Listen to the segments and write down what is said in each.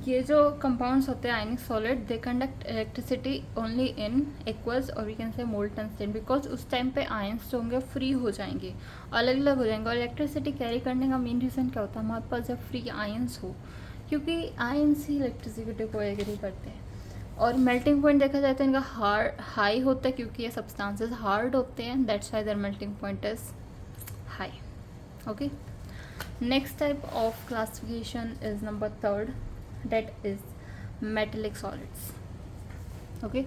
ये जो कंपाउंड्स होते हैं ionic solid, they conduct electricity only in aqueous और we can say molten state, because उस टाइम पे आयंस जो होंगे फ्री हो जाएंगे, अलग अलग हो जाएंगे। और इलेक्ट्रिसिटी कैरी करने का मेन रीज़न क्या होता है, हमारे पास जब फ्री आयंस हो, क्योंकि आयंस ही इलेक्ट्रिसिटी को एग्री करते हैं। और मेल्टिंग पॉइंट देखा जाए तो इनका हाई होता है, क्योंकि ये सब्सटेंसेस हार्ड होते हैं, that's why their melting point is high. Okay, next type of classification is number third, that is metallic solids. Okay,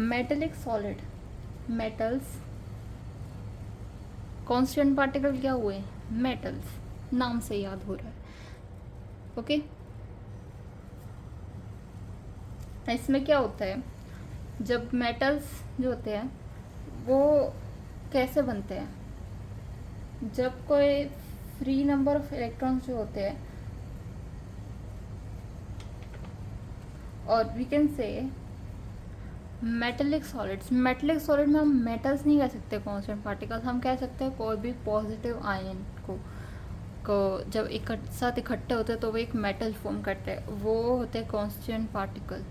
metallic solid, metals, constant particle क्या हुए, metals, नाम से याद हो रहा है। ओके, इसमें क्या होता है, जब मेटल्स जो होते हैं वो कैसे बनते हैं, जब कोई फ्री नंबर ऑफ इलेक्ट्रॉन्स जो होते हैं, और we can say metallic solids, metallic solid में हम मेटल्स नहीं कह सकते कांस्टेंट पार्टिकल्स, हम कह सकते हैं कोई भी पॉजिटिव आयन को जब साथ इकट्ठे होते हैं तो वो एक मेटल फॉर्म करते हैं, वो होते हैं कांस्टेंट पार्टिकल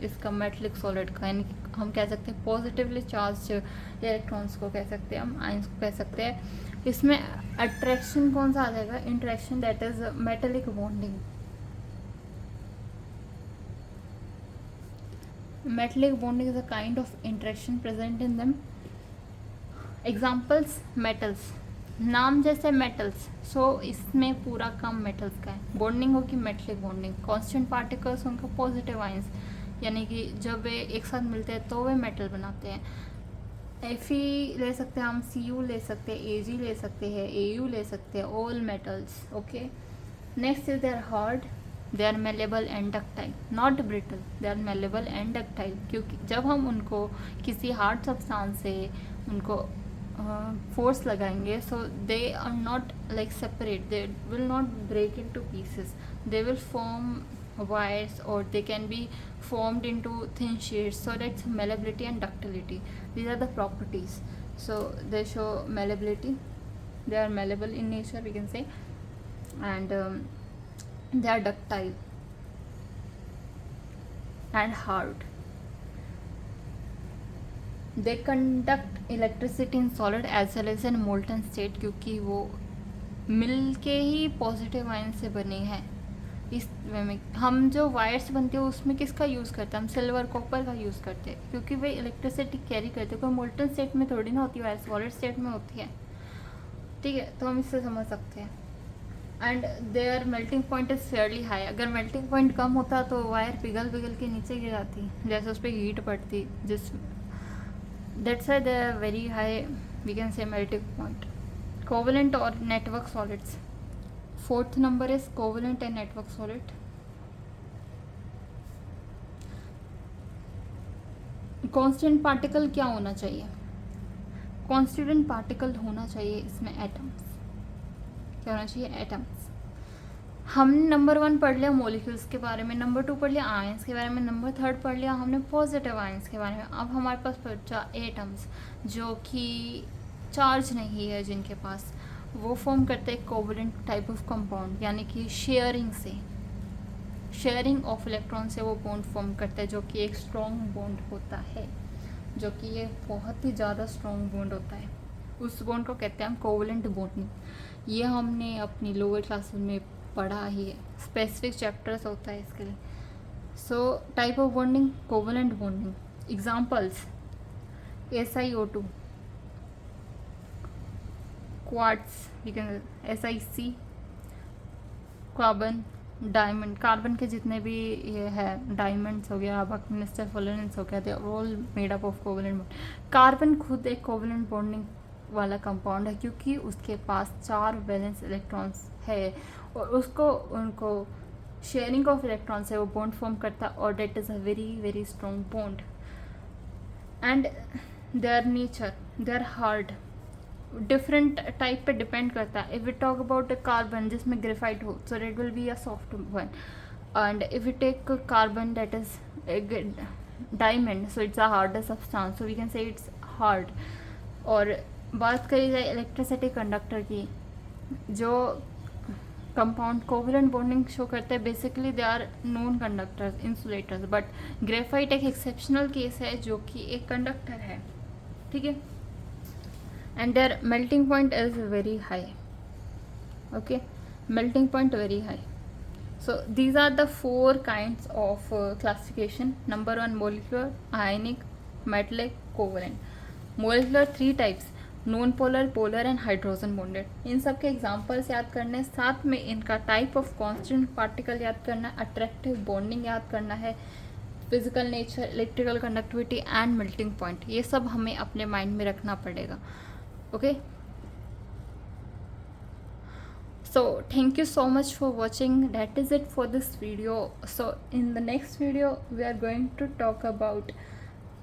इसका मेटेलिक सॉलिड का। यानी कि हम कह सकते हैं पॉजिटिवली चार्ज इलेक्ट्रॉन्स को कह सकते हैं, हम आयंस को कह सकते हैं। इसमें अट्रैक्शन कौन सा आ जाएगा, interaction, that is metallic bonding. Metallic bonding is a kind of interaction present in them. Examples, metals, नाम जैसे metals, so इसमें पूरा काम metals का है। बॉन्डिंग होगी मेटलिक बॉन्डिंग, कांस्टेंट पार्टिकल्स उनका पॉजिटिव आयंस, यानी कि जब वे एक साथ मिलते हैं तो वे मेटल बनाते हैं। Fe ले सकते हैं हम, Cu ले सकते हैं, Ag ले सकते हैं, Au ले सकते हैं, all metals. Okay, next is they're hard, they are malleable and ductile, not brittle, they are malleable and ductile, क्योंकि जब हम उनको किसी हार्ड सब्सटेंस से उनको फोर्स लगाएंगे, so they are not like separate, they will not break into pieces, they will form wires or they can be formed into thin sheets, so that's malleability and ductility, these are the properties. So they show malleability, they are malleable in nature we can say, and they are ductile and hard, they conduct electricity in solid as well as in molten state, क्योंकि वो मिल के ही positive ion से बने हैं। इस वे में हम जो वायर्स बनते हैं उसमें किसका यूज़ करते हैं, हम सिल्वर कॉपर का यूज़ करते हैं, क्योंकि वे इलेक्ट्रिसिटी कैरी करते हैं। कोई मोल्टन स्टेट में थोड़ी ना होती है वायर, सॉलिड स्टेट में होती है। ठीक है, तो हम इससे समझ सकते हैं। And their melting point is fairly high, अगर मेल्टिंग पॉइंट कम होता तो वायर पिघल पिघल के नीचे गिर जाती, जैसे उस पर हीट पड़ती, जिस that's why they are very high we can say melting point. Covalent और network solids, fourth number is covalent and network solid. Constant particle क्या होना चाहिए, कांस्टिट्यूएंट पार्टिकल होना चाहिए इसमें एटम्स, क्या होना चाहिए, एटम्स। हमने नंबर 1 पढ़ लिया मॉलिक्यूल्स के बारे में, नंबर 2 पढ़ लिया आयंस के बारे में, नंबर 3 पढ़ लिया हमने पॉजिटिव आयंस के बारे में। अब हमारे पास बचा एटम्स, जो कि चार्ज नहीं है जिनके पास, वो फॉर्म करते हैं कोवेलेंट टाइप ऑफ कंपाउंड, यानी कि शेयरिंग से, शेयरिंग ऑफ इलेक्ट्रॉन से वो बॉन्ड फॉर्म करते हैं, जो कि एक स्ट्रॉन्ग बॉन्ड होता है, जो कि ये बहुत ही ज़्यादा स्ट्रॉन्ग बॉन्ड होता है। उस बॉन्ड को कहते हैं हम कोवेलेंट बॉन्डिंग। ये हमने अपनी लोअर क्लास में पढ़ा ही है, स्पेसिफिक चैप्टर्स होता है इसके लिए। So type of bonding, covalent bonding. Examples, SiO2, quartz, SiC, carbon, diamond, carbon के जितने भी ये है, डायमंड्स हो गया, बकमिस्टर फुलरेंस हो गया, they all made up of covalent bond. Carbon खुद एक कोवेलेंट बॉन्डिंग वाला कंपाउंड है, क्योंकि उसके पास 4 वैलेंस इलेक्ट्रॉन्स है और उसको उनको शेयरिंग ऑफ इलेक्ट्रॉन्स है वो बॉन्ड फॉर्म करता है, और that is a very very strong bond. And their nature, they're hard, different type पे डिपेंड करता है। If we talk about carbon जिसमें ग्रेफाइट हो, so it will be a soft one, and if you take carbon that is diamond, so it's a harder substance, so we can say it's hard. और बात करी जाए electricity conductor की, जो compound covalent bonding show करते हैं, basically they are non conductors, insulators, but graphite एक exceptional case है जो कि एक कंडक्टर है, ठीक है, and their melting point is very high, okay, melting point very high. So these are the four kinds of classification. Number one, molecular, ionic, metallic, covalent. Molecular 3 types, non polar, polar and hydrogen bonded. इन सब के examples याद करने, साथ में इनका type of constant particle याद करना, अट्रैक्टिव बॉन्डिंग याद करना है, physical nature, electrical conductivity and melting point, ये सब हमें अपने माइंड में रखना पड़ेगा. Okay, so thank you so much for watching. That is it for this video. So in the next video we are going to talk about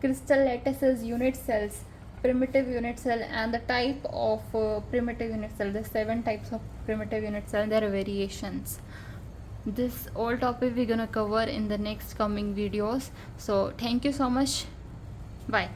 crystal lattices, unit cells, primitive unit cell, and the type of primitive unit cell. The 7 types of primitive unit cell, their variations. This all topic we're gonna cover in the next coming videos. So thank you so much. Bye.